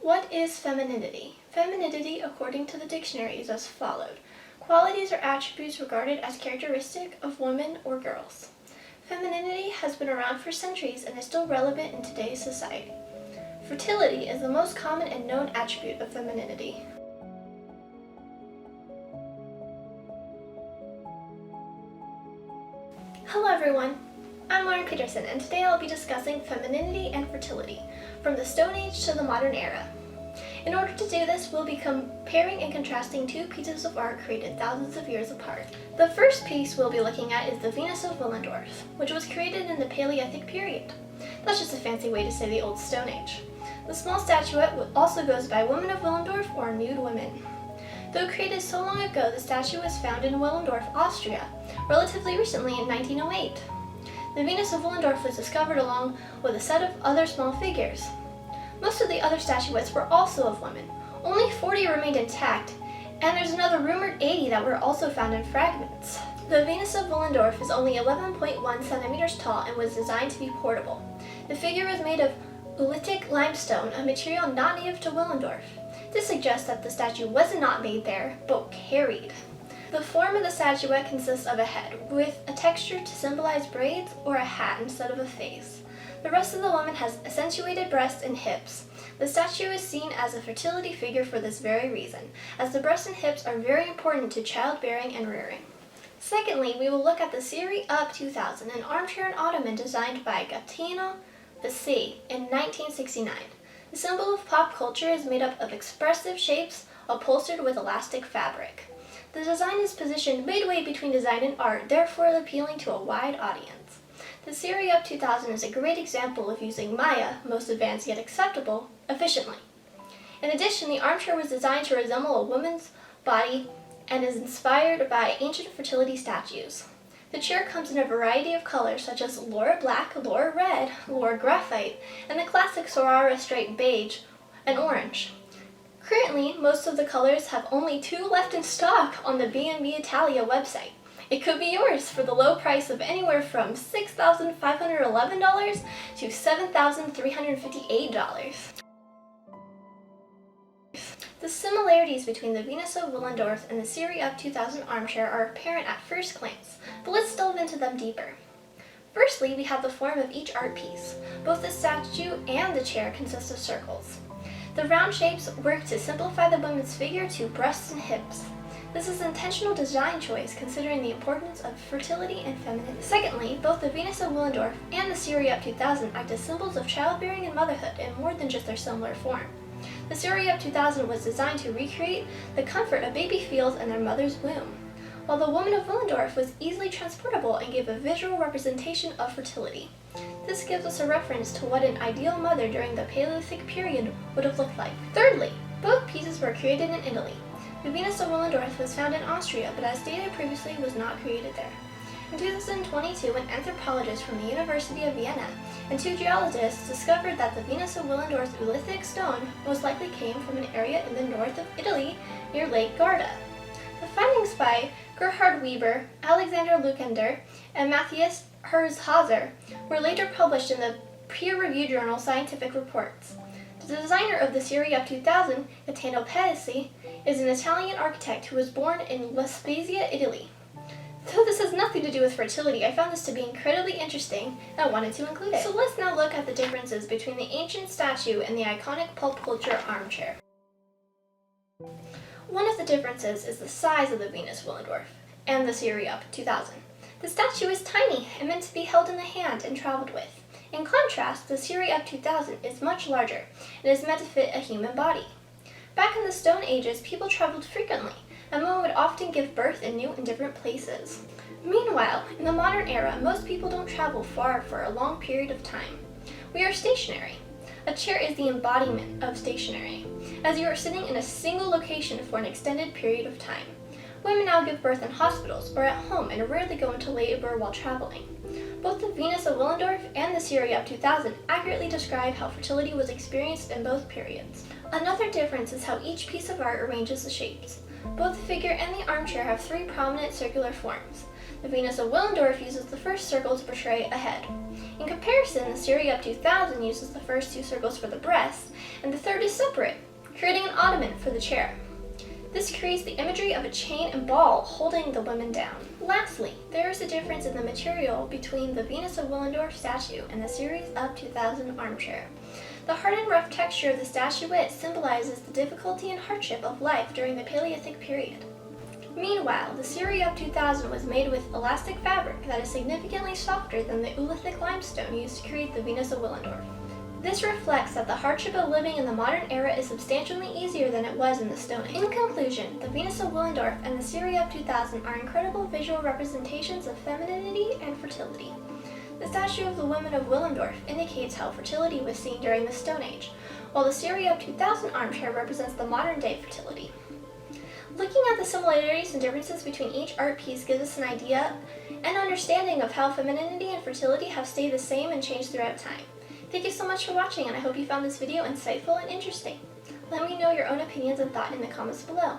What is femininity? Femininity, according to the dictionary, is as followed. Qualities or attributes regarded as characteristic of women or girls. Femininity has been around for centuries and is still relevant in today's society. Fertility is the most common and known attribute of femininity. Hello everyone, I'm Lauren Peterson, and today I'll be discussing femininity and fertility, from the Stone Age to the modern era. In order to do this, we'll be comparing and contrasting two pieces of art created thousands of years apart. The first piece we'll be looking at is the Venus of Willendorf, which was created in the Paleolithic period. That's just a fancy way to say the Old Stone Age. The small statuette also goes by Women of Willendorf or Nude Women. Though created so long ago, the statue was found in Willendorf, Austria, relatively recently in 1908. The Venus of Willendorf was discovered along with a set of other small figures. Most of the other statuettes were also of women. Only 40 remained intact, and there's another rumored 80 that were also found in fragments. The Venus of Willendorf is only 11.1 centimeters tall and was designed to be portable. The figure was made of oolitic limestone, a material not native to Willendorf. This suggests that the statue was not made there, but carried. The form of the statuette consists of a head, with a texture to symbolize braids or a hat instead of a face. The rest of the woman has accentuated breasts and hips. The statue is seen as a fertility figure for this very reason, as the breasts and hips are very important to childbearing and rearing. Secondly, we will look at the Serie Up 2000, an armchair and ottoman designed by Gaetano Bassi in 1969. The symbol of pop culture is made up of expressive shapes upholstered with elastic fabric. The design is positioned midway between design and art, therefore appealing to a wide audience. The Serie Up 2000 is a great example of using Maya, most advanced yet acceptable, efficiently. In addition, the armchair was designed to resemble a woman's body and is inspired by ancient fertility statues. The chair comes in a variety of colors such as Laura Black, Laura Red, Laura Graphite, and the classic Sorara striped beige and orange. Currently, most of the colors have only 2 left in stock on the B&B Italia website. It could be yours for the low price of anywhere from $6,511 to $7,358. The similarities between the Venus of Willendorf and the Serie Up 2000 armchair are apparent at first glance, but let's delve into them deeper. Firstly, we have the form of each art piece. Both the statue and the chair consist of circles. The round shapes work to simplify the woman's figure to breasts and hips. This is an intentional design choice considering the importance of fertility and femininity. Secondly, both the Venus of Willendorf and the Serie Up 2000 act as symbols of childbearing and motherhood in more than just their similar form. The Serie Up 2000 was designed to recreate the comfort a baby feels in their mother's womb, while the Woman of Willendorf was easily transportable and gave a visual representation of fertility. This gives us a reference to what an ideal mother during the Paleolithic period would have looked like. Thirdly, both pieces were created in Italy. The Venus of Willendorf was found in Austria, but as stated previously, was not created there. In 2022, an anthropologist from the University of Vienna and 2 geologists discovered that the Venus of Willendorf's oolitic stone most likely came from an area in the north of Italy near Lake Garda. The findings by Gerhard Weber, Alexander Lukender, and Matthias Herzhauser were later published in the peer-reviewed journal Scientific Reports. The designer of the Serie Up 2000, Gaetano Bassi, is an Italian architect who was born in La Spezia, Italy. Though this has nothing to do with fertility, I found this to be incredibly interesting and I wanted to include it. So let's now look at the differences between the ancient statue and the iconic pulp culture armchair. One of the differences is the size of the Venus Willendorf and the Serie Up 2000. The statue is tiny and meant to be held in the hand and traveled with. In contrast, the Serie Up 2000 is much larger and is meant to fit a human body. Back in the Stone Ages, people traveled frequently, and women would often give birth in new and different places. Meanwhile, in the modern era, most people don't travel far for a long period of time. We are stationary. A chair is the embodiment of stationary, as you are sitting in a single location for an extended period of time. Women now give birth in hospitals or at home and rarely go into labor while traveling. Both the Venus of Willendorf and the Serie Up 2000 accurately describe how fertility was experienced in both periods. Another difference is how each piece of art arranges the shapes. Both the figure and the armchair have 3 prominent circular forms. The Venus of Willendorf uses the first circle to portray a head. In comparison, the Series up 2000 uses the first 2 circles for the breast, and the third is separate, creating an ottoman for the chair. This creates the imagery of a chain and ball holding the women down. Lastly, there is a difference in the material between the Venus of Willendorf statue and the Series up 2000 armchair. The hard and rough texture of the statuette symbolizes the difficulty and hardship of life during the Paleolithic period. Meanwhile, the Series up 2000 was made with elastic fabric that is significantly softer than the Oolithic limestone used to create the Venus of Willendorf. This reflects that the hardship of living in the modern era is substantially easier than it was in the Stone Age. In conclusion, the Venus of Willendorf and the Series up 2000 are incredible visual representations of femininity and fertility. The statue of the women of Willendorf indicates how fertility was seen during the Stone Age, while the Series up 2000 armchair represents the modern-day fertility. Looking at the similarities and differences between each art piece gives us an idea and understanding of how femininity and fertility have stayed the same and changed throughout time. Thank you so much for watching, and I hope you found this video insightful and interesting. Let me know your own opinions and thoughts in the comments below.